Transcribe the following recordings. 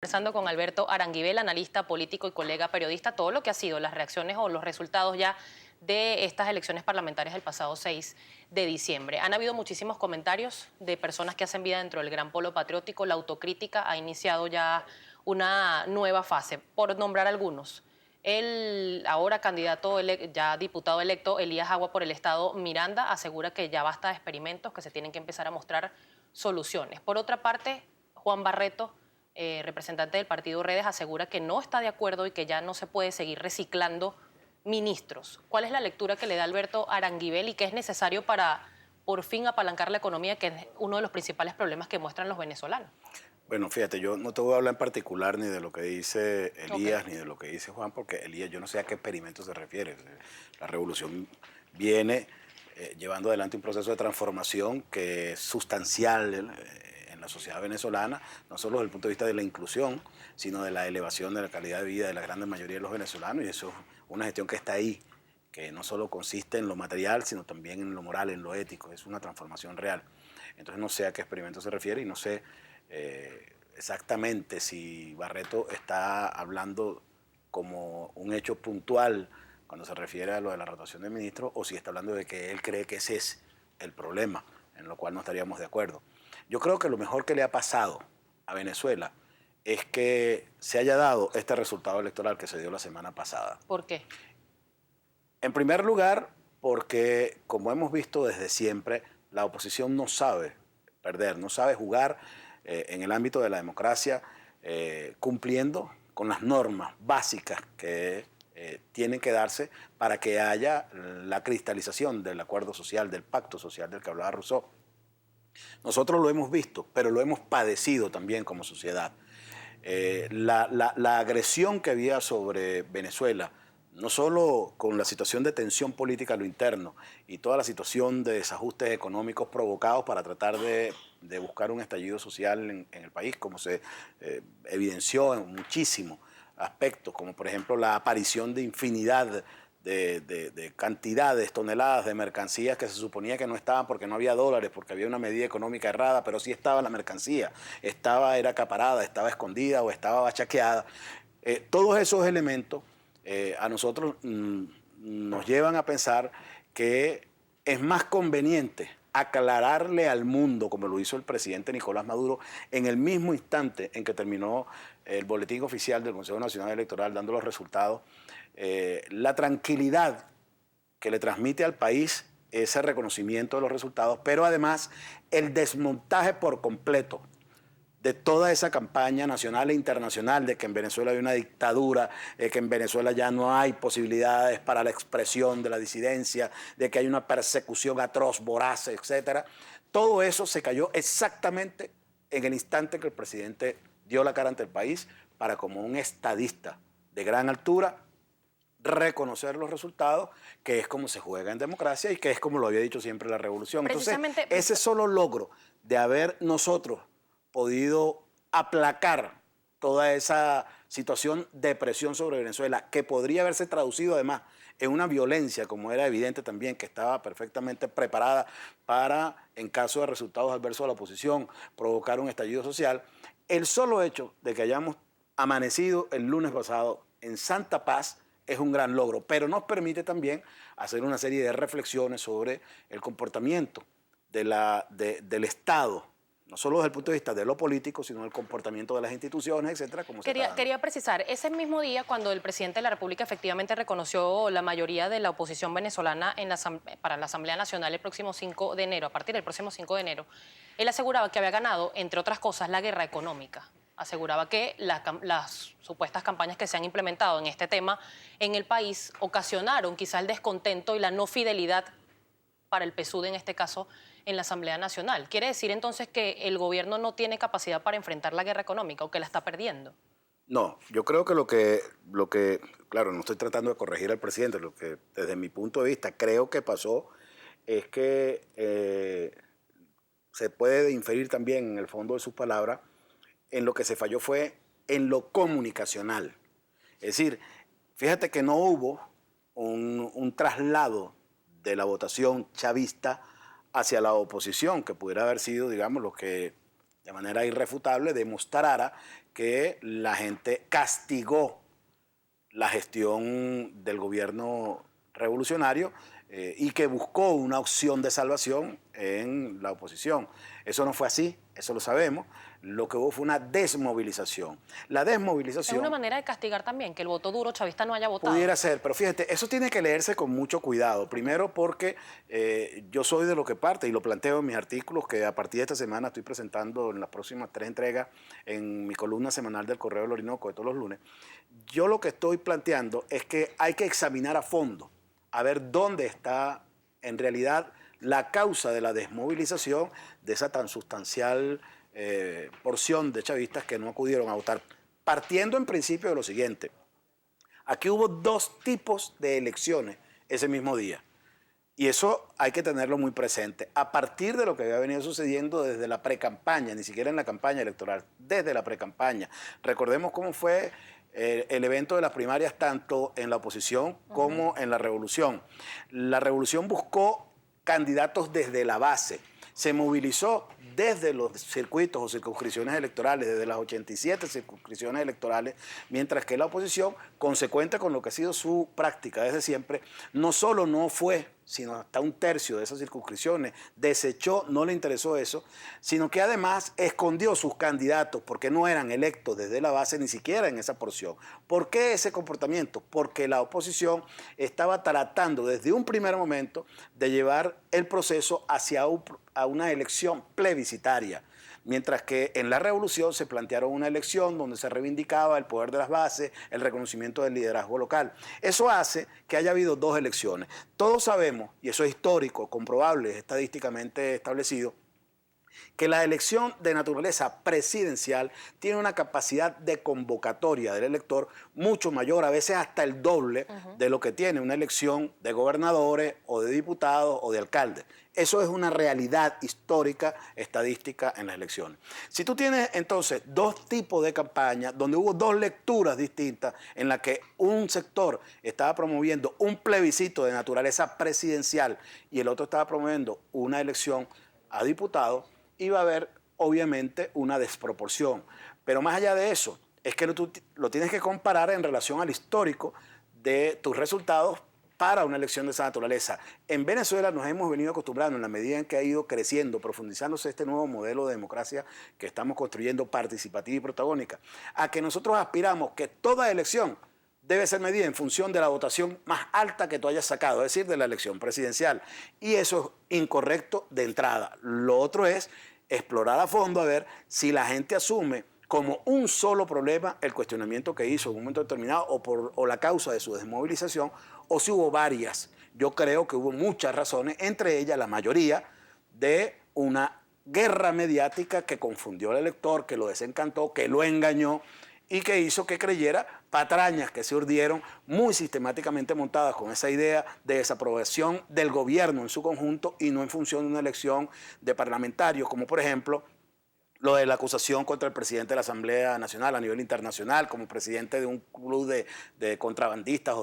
Conversando con Alberto Aranguibel, analista político y colega periodista, todo lo que ha sido las reacciones o los resultados ya de estas elecciones parlamentarias del pasado 6 de diciembre. Han habido muchísimos comentarios de personas que hacen vida dentro del gran polo patriótico. La autocrítica ha iniciado ya una nueva fase, por nombrar algunos. El ahora candidato, ya diputado electo, Elías Agua por el Estado Miranda, asegura que ya basta de experimentos, que se tienen que empezar a mostrar soluciones. Por otra parte, Juan Barreto, representante del partido Redes, asegura que no está de acuerdo y que ya no se puede seguir reciclando ministros. ¿Cuál es la lectura que le da Alberto Aranguibel y qué es necesario para por fin apalancar la economía, que es uno de los principales problemas que muestran los venezolanos? Bueno, fíjate, yo no te voy a hablar en particular ni de lo que dice Ok. Elías ni de lo que dice Juan, porque Elías, yo no sé a qué experimento se refiere. La revolución viene llevando adelante un proceso de transformación que es sustancial en la sociedad venezolana, no solo desde el punto de vista de la inclusión, sino de la elevación de la calidad de vida de la gran mayoría de los venezolanos, y eso es una gestión que está ahí, que no solo consiste en lo material, sino también en lo moral, en lo ético. Es una transformación real. Entonces no sé a qué experimento se refiere y no sé exactamente si Barreto está hablando como un hecho puntual cuando se refiere a lo de la rotación de ministros, o si está hablando de que él cree que ese es el problema, en lo cual no estaríamos de acuerdo. Yo creo que lo mejor que le ha pasado a Venezuela es que se haya dado este resultado electoral que se dio la semana pasada. ¿Por qué? En primer lugar, porque, como hemos visto desde siempre, la oposición no sabe perder, no sabe jugar en el ámbito de la democracia, cumpliendo con las normas básicas que tienen que darse para que haya la cristalización del acuerdo social, del pacto social del que hablaba Rousseau. Nosotros lo hemos visto, pero lo hemos padecido también como sociedad. La agresión que había sobre Venezuela, no solo con la situación de tensión política a lo interno y toda la situación de desajustes económicos provocados para tratar de buscar un estallido social en el país, como se evidenció en muchísimos aspectos, como por ejemplo la aparición de infinidad de cantidades, toneladas de mercancías que se suponía que no estaban porque no había dólares, porque había una medida económica errada, pero sí estaba la mercancía, era acaparada, estaba escondida o estaba bachaqueada. Todos esos elementos a nosotros nos llevan a pensar que es más conveniente aclararle al mundo, como lo hizo el presidente Nicolás Maduro, en el mismo instante en que terminó el boletín oficial del Consejo Nacional Electoral dando los resultados, la tranquilidad que le transmite al país ese reconocimiento de los resultados, pero además el desmontaje por completo de toda esa campaña nacional e internacional de que en Venezuela hay una dictadura, que en Venezuela ya no hay posibilidades para la expresión de la disidencia, de que hay una persecución atroz, voraz, etcétera. Todo eso se cayó exactamente en el instante que el presidente dio la cara ante el país para, como un estadista de gran altura, reconocer los resultados, que es como se juega en democracia y que es como lo había dicho siempre la revolución. Entonces, Precisamente, ese solo logro de haber nosotros podido aplacar toda esa situación de presión sobre Venezuela, que podría haberse traducido además en una violencia, como era evidente también, que estaba perfectamente preparada para, en caso de resultados adversos a la oposición, provocar un estallido social. El solo hecho de que hayamos amanecido el lunes pasado en santa paz es un gran logro, pero nos permite también hacer una serie de reflexiones sobre el comportamiento del Estado, no solo desde el punto de vista de lo político, sino el comportamiento de las instituciones, etcétera, como se está dando. quería precisar, ese mismo día cuando el presidente de la República efectivamente reconoció la mayoría de la oposición venezolana para la Asamblea Nacional el próximo 5 de enero, a partir del próximo 5 de enero, él aseguraba que había ganado, entre otras cosas, la guerra económica. Aseguraba que las supuestas campañas que se han implementado en este tema en el país ocasionaron quizá el descontento y la no fidelidad para el PSUV en este caso en la Asamblea Nacional. ¿Quiere decir entonces que el gobierno no tiene capacidad para enfrentar la guerra económica o que la está perdiendo? No, yo creo que claro, no estoy tratando de corregir al presidente, lo que desde mi punto de vista creo que pasó es que se puede inferir también en el fondo de sus palabras, en lo que se falló fue en lo comunicacional. Es decir, fíjate que no hubo un traslado de la votación chavista hacia la oposición, que pudiera haber sido, digamos, lo que de manera irrefutable, demostrara que la gente castigó la gestión del gobierno revolucionario y que buscó una opción de salvación en la oposición. Eso no fue así, eso lo sabemos. Lo que hubo fue una desmovilización. La desmovilización... Es una manera de castigar también, que el voto duro chavista no haya votado. Pudiera ser, pero fíjate, eso tiene que leerse con mucho cuidado. Primero porque yo soy de lo que parte, y lo planteo en mis artículos, que a partir de esta semana estoy presentando en las próximas 3 entregas en mi columna semanal del Correo del Orinoco de todos los lunes. Yo lo que estoy planteando es que hay que examinar a fondo, a ver dónde está en realidad la causa de la desmovilización de esa tan sustancial porción de chavistas que no acudieron a votar. Partiendo en principio de lo siguiente, aquí hubo 2 tipos de elecciones ese mismo día. Y eso hay que tenerlo muy presente. A partir de lo que había venido sucediendo desde la precampaña, ni siquiera en la campaña electoral, desde la precampaña. Recordemos cómo fue el evento de las primarias tanto en la oposición como en la revolución. La revolución buscó candidatos desde la base. Se movilizó desde los circuitos o circunscripciones electorales, desde las 87 circunscripciones electorales, mientras que la oposición, consecuente con lo que ha sido su práctica desde siempre, no solo no fue, sino hasta 1/3 de esas circunscripciones, desechó, no le interesó eso, sino que además escondió sus candidatos porque no eran electos desde la base, ni siquiera en esa porción. ¿Por qué ese comportamiento? Porque la oposición estaba tratando desde un primer momento de llevar el proceso hacia una elección plebiscitaria, mientras que en la revolución se plantearon una elección donde se reivindicaba el poder de las bases, el reconocimiento del liderazgo local. Eso hace que haya habido 2 elecciones. Todos sabemos, y eso es histórico, comprobable, estadísticamente establecido, que la elección de naturaleza presidencial tiene una capacidad de convocatoria del elector mucho mayor, a veces hasta el doble de lo que tiene una elección de gobernadores o de diputados o de alcaldes. Eso es una realidad histórica, estadística en las elecciones. Si tú tienes entonces 2 tipos de campaña, donde hubo 2 lecturas distintas, en la que un sector estaba promoviendo un plebiscito de naturaleza presidencial y el otro estaba promoviendo una elección a diputados, iba a haber obviamente una desproporción. Pero más allá de eso, es que tú lo tienes que comparar en relación al histórico de tus resultados para una elección de esa naturaleza. En Venezuela nos hemos venido acostumbrando, en la medida en que ha ido creciendo, profundizándose este nuevo modelo de democracia que estamos construyendo, participativa y protagónica, a que nosotros aspiramos que toda elección debe ser medida en función de la votación más alta que tú hayas sacado, es decir, de la elección presidencial. Y eso es incorrecto de entrada. Lo otro es explorar a fondo a ver si la gente asume como un solo problema el cuestionamiento que hizo en un momento determinado o la causa de su desmovilización, o si hubo varias. Yo creo que hubo muchas razones, entre ellas la mayoría de una guerra mediática que confundió al elector, que lo desencantó, que lo engañó y que hizo que creyera patrañas que se urdieron muy sistemáticamente montadas con esa idea de desaprobación del gobierno en su conjunto y no en función de una elección de parlamentarios, como por ejemplo lo de la acusación contra el presidente de la Asamblea Nacional a nivel internacional, como presidente de un club de contrabandistas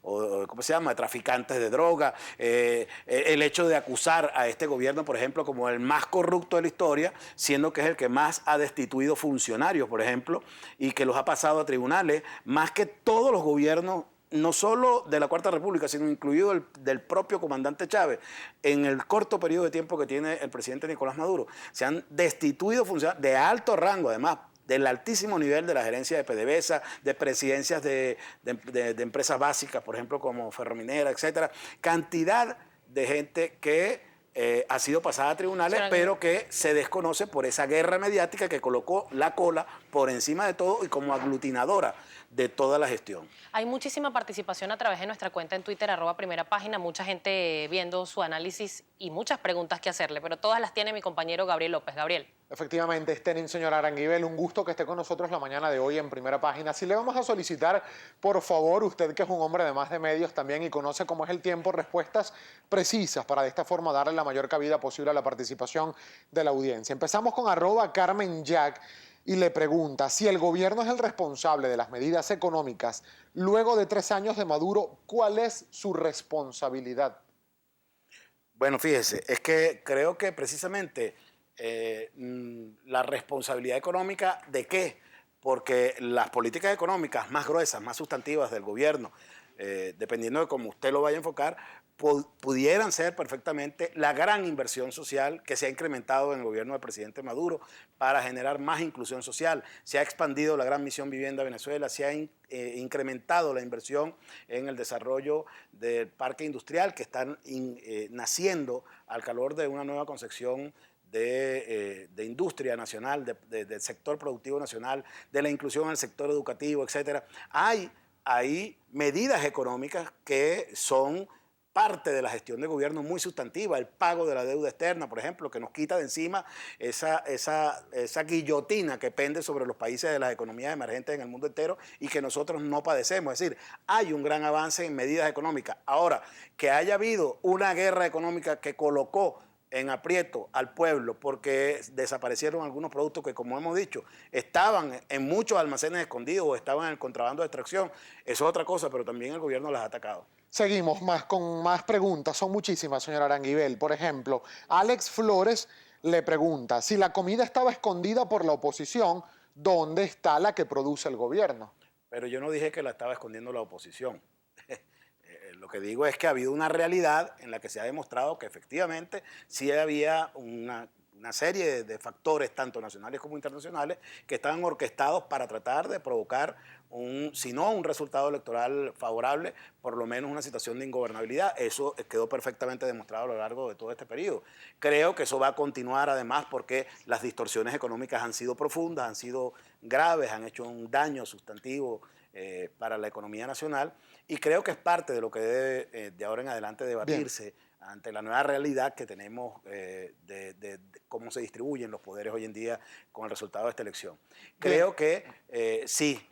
o ¿cómo se llama?, de traficantes de droga. El hecho de acusar a este gobierno, por ejemplo, como el más corrupto de la historia, siendo que es el que más ha destituido funcionarios, por ejemplo, y que los ha pasado a tribunales, más que todos los gobiernos, no solo de la Cuarta República, sino incluido del propio comandante Chávez, en el corto periodo de tiempo que tiene el presidente Nicolás Maduro. Se han destituido funcionarios de alto rango, además, del altísimo nivel de la gerencia de PDVSA, de presidencias de empresas básicas, por ejemplo, como Ferrominera, etcétera. Cantidad de gente que ha sido pasada a tribunales, pero que se desconoce por esa guerra mediática que colocó la cola por encima de todo y como aglutinadora de toda la gestión. Hay muchísima participación a través de nuestra cuenta en Twitter, @primerapágina, mucha gente viendo su análisis y muchas preguntas que hacerle, pero todas las tiene mi compañero Gabriel López. Gabriel. Efectivamente, señor Aranguibel, un gusto que esté con nosotros la mañana de hoy en Primera Página. Sí le vamos a solicitar, por favor, usted que es un hombre de más de medios también y conoce cómo es el tiempo, respuestas precisas para de esta forma darle la mayor cabida posible a la participación de la audiencia. Empezamos con @CarmenJack y le pregunta, si el gobierno es el responsable de las medidas económicas, luego de 3 años de Maduro, ¿cuál es su responsabilidad? Bueno, fíjese, es que creo que precisamente la responsabilidad económica de qué, porque las políticas económicas más gruesas, más sustantivas del gobierno, dependiendo de cómo usted lo vaya a enfocar, pudieran ser perfectamente la gran inversión social que se ha incrementado en el gobierno del presidente Maduro para generar más inclusión social. Se ha expandido la gran misión Vivienda Venezuela, se ha incrementado la inversión en el desarrollo del parque industrial que están naciendo al calor de una nueva concepción de industria nacional, del sector productivo nacional, de la inclusión en el sector educativo, etcétera. Hay medidas económicas que son parte de la gestión de gobierno muy sustantiva, el pago de la deuda externa, por ejemplo, que nos quita de encima esa guillotina que pende sobre los países de las economías emergentes en el mundo entero y que nosotros no padecemos. Es decir, hay un gran avance en medidas económicas. Ahora, que haya habido una guerra económica que colocó en aprieto al pueblo porque desaparecieron algunos productos que, como hemos dicho, estaban en muchos almacenes escondidos o estaban en el contrabando de extracción, eso es otra cosa, pero también el gobierno las ha atacado. Seguimos con más preguntas, son muchísimas, señor Aranguibel. Por ejemplo, Alex Flores le pregunta, si la comida estaba escondida por la oposición, ¿dónde está la que produce el gobierno? Pero yo no dije que la estaba escondiendo la oposición. Lo que digo es que ha habido una realidad en la que se ha demostrado que efectivamente sí había una serie de factores, tanto nacionales como internacionales, que estaban orquestados para tratar de provocar, si no un resultado electoral favorable, por lo menos una situación de ingobernabilidad. Eso quedó perfectamente demostrado a lo largo de todo este periodo. Creo que eso va a continuar además porque las distorsiones económicas han sido profundas, han sido graves, han hecho un daño sustantivo para la economía nacional, y creo que es parte de lo que debe de ahora en adelante debatirse. Bien. Ante la nueva realidad que tenemos de cómo se distribuyen los poderes hoy en día con el resultado de esta elección. Creo que sí,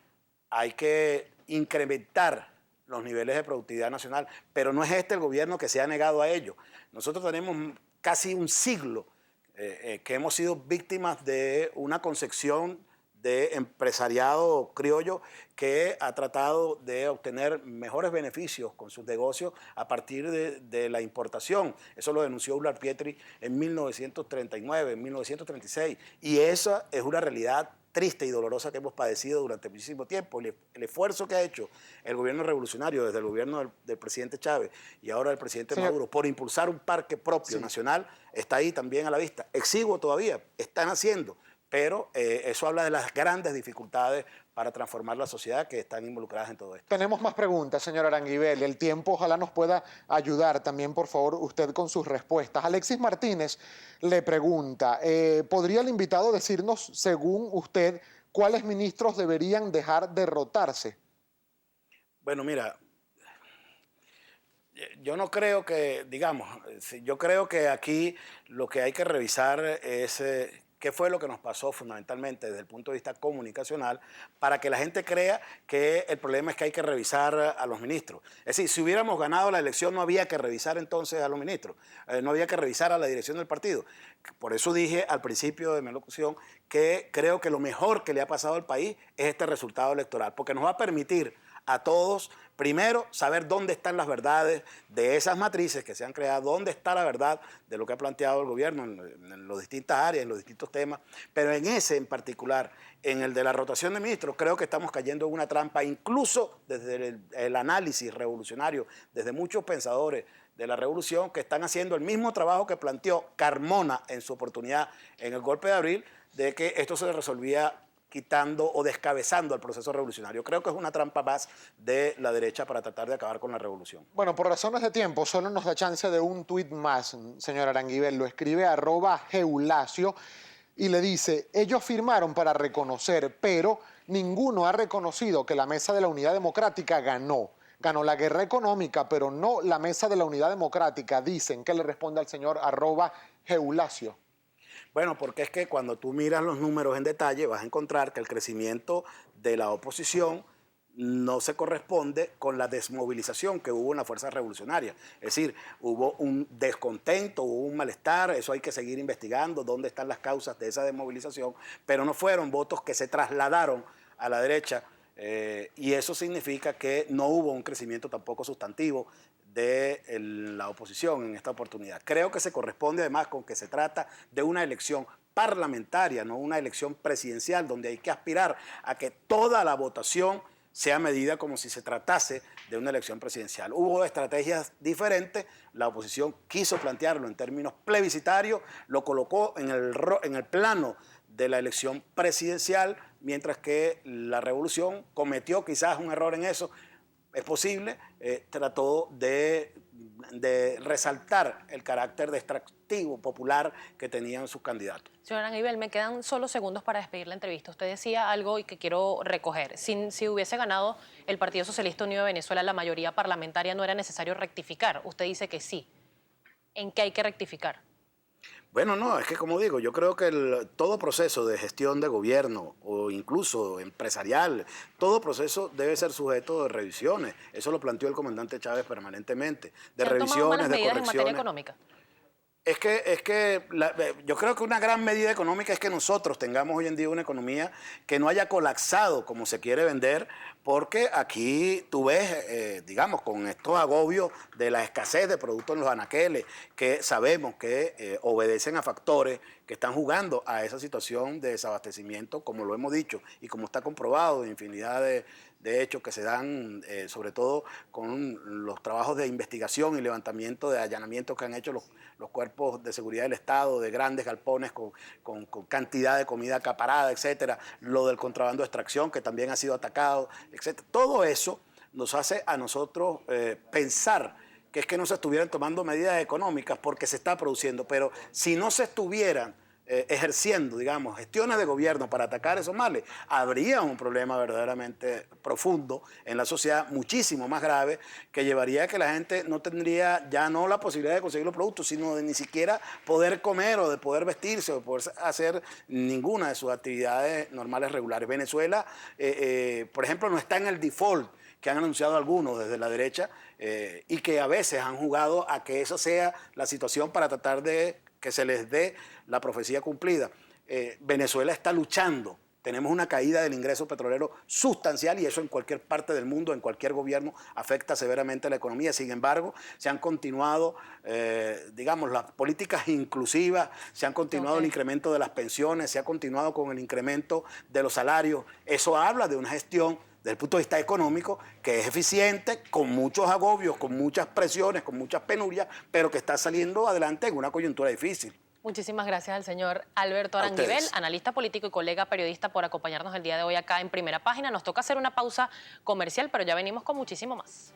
hay que incrementar los niveles de productividad nacional, pero no es este el gobierno que se ha negado a ello. Nosotros tenemos casi un siglo que hemos sido víctimas de una concepción de empresariado criollo que ha tratado de obtener mejores beneficios con sus negocios a partir de la importación. Eso lo denunció Ular Pietri en 1939, en 1936, y esa es una realidad triste y dolorosa que hemos padecido durante muchísimo tiempo. El esfuerzo que ha hecho el gobierno revolucionario, desde el gobierno del presidente Chávez y ahora del presidente Maduro, por impulsar un parque propio nacional, está ahí también a la vista. Exiguo todavía, están haciendo, pero eso habla de las grandes dificultades para transformar la sociedad que están involucradas en todo esto. Tenemos más preguntas, señor Aranguibel. El tiempo ojalá nos pueda ayudar también, por favor, usted con sus respuestas. Alexis Martínez le pregunta, ¿podría el invitado decirnos, según usted, cuáles ministros deberían dejar de rotarse? Bueno, mira, yo no creo que, digamos, yo creo que aquí lo que hay que revisar es qué fue lo que nos pasó fundamentalmente desde el punto de vista comunicacional para que la gente crea que el problema es que hay que revisar a los ministros. Es decir, si hubiéramos ganado la elección no había que revisar entonces a los ministros, no había que revisar a la dirección del partido. Por eso dije al principio de mi locución que creo que lo mejor que le ha pasado al país es este resultado electoral, porque nos va a permitir a todos, primero, saber dónde están las verdades de esas matrices que se han creado, dónde está la verdad de lo que ha planteado el gobierno en las distintas áreas, en los distintos temas, pero en ese en particular, en el de la rotación de ministros, creo que estamos cayendo en una trampa, incluso desde el análisis revolucionario, desde muchos pensadores de la revolución que están haciendo el mismo trabajo que planteó Carmona en su oportunidad en el golpe de abril, de que esto se resolvía quitando o descabezando el proceso revolucionario. Creo que es una trampa más de la derecha para tratar de acabar con la revolución. Bueno, por razones de tiempo, solo nos da chance de un tuit más, señor Aranguibel. Lo escribe @Geulasio y le dice, ellos firmaron para reconocer, pero ninguno ha reconocido que la Mesa de la Unidad Democrática ganó. Ganó la guerra económica, pero no la Mesa de la Unidad Democrática. Dicen, ¿qué le responde al señor @Geulasio? Bueno, porque es que cuando tú miras los números en detalle vas a encontrar que el crecimiento de la oposición no se corresponde con la desmovilización que hubo en la fuerza revolucionaria. Es decir, hubo un descontento, hubo un malestar, eso hay que seguir investigando, dónde están las causas de esa desmovilización, pero no fueron votos que se trasladaron a la derecha, y eso significa que no hubo un crecimiento tampoco sustantivo de la oposición en esta oportunidad. Creo que se corresponde además con que se trata de una elección parlamentaria, no una elección presidencial, donde hay que aspirar a que toda la votación sea medida como si se tratase de una elección presidencial. Hubo estrategias diferentes, la oposición quiso plantearlo en términos plebiscitarios, lo colocó en el plano de la elección presidencial, mientras que la revolución cometió quizás un error en eso, es posible, trató de resaltar el carácter de extractivo popular que tenían sus candidatos. Señor Aranguibel, me quedan solo segundos para despedir la entrevista. Usted decía algo y que quiero recoger. Si hubiese ganado el Partido Socialista Unido de Venezuela la mayoría parlamentaria, ¿no era necesario rectificar? Usted dice que sí. ¿En qué hay que rectificar? Bueno, no, es que como digo, yo creo que todo proceso de gestión de gobierno o incluso empresarial, todo proceso debe ser sujeto de revisiones. Eso lo planteó el comandante Chávez permanentemente, de ¿Se han tomado malas revisiones, de medidas en materia correcciones. económica? Yo creo que una gran medida económica es que nosotros tengamos hoy en día una economía que no haya colapsado como se quiere vender, porque aquí tú ves, digamos, con estos agobios de la escasez de productos en los anaqueles, que sabemos que obedecen a factores que están jugando a esa situación de desabastecimiento, como lo hemos dicho y como está comprobado en infinidad de hechos que se dan, sobre todo con los trabajos de investigación y levantamiento de allanamientos que han hecho los cuerpos de seguridad del Estado, de grandes galpones con cantidad de comida acaparada, etcétera, lo del contrabando de extracción que también ha sido atacado, etcétera. Todo eso nos hace a nosotros pensar que es que no se estuvieran tomando medidas económicas porque se está produciendo, pero si no se estuvieran ejerciendo, digamos, gestiones de gobierno para atacar esos males, habría un problema verdaderamente profundo en la sociedad, muchísimo más grave, que llevaría a que la gente no tendría ya no la posibilidad de conseguir los productos, sino de ni siquiera poder comer o de poder vestirse o de poder hacer ninguna de sus actividades normales regulares. Venezuela, por ejemplo, no está en el default que han anunciado algunos desde la derecha y que a veces han jugado a que eso sea la situación para tratar de que se les dé la profecía cumplida. Venezuela está luchando. Tenemos una caída del ingreso petrolero sustancial y eso en cualquier parte del mundo, en cualquier gobierno, afecta severamente a la economía. Sin embargo, se han continuado, digamos, las políticas inclusivas, se han continuado el incremento de las pensiones, se ha continuado con el incremento de los salarios. Eso habla de una gestión desde el punto de vista económico, que es eficiente, con muchos agobios, con muchas presiones, con muchas penurias, pero que está saliendo adelante en una coyuntura difícil. Muchísimas gracias al señor Alberto Aranguibel, analista político y colega periodista, por acompañarnos el día de hoy acá en Primera Página. Nos toca hacer una pausa comercial, pero ya venimos con muchísimo más.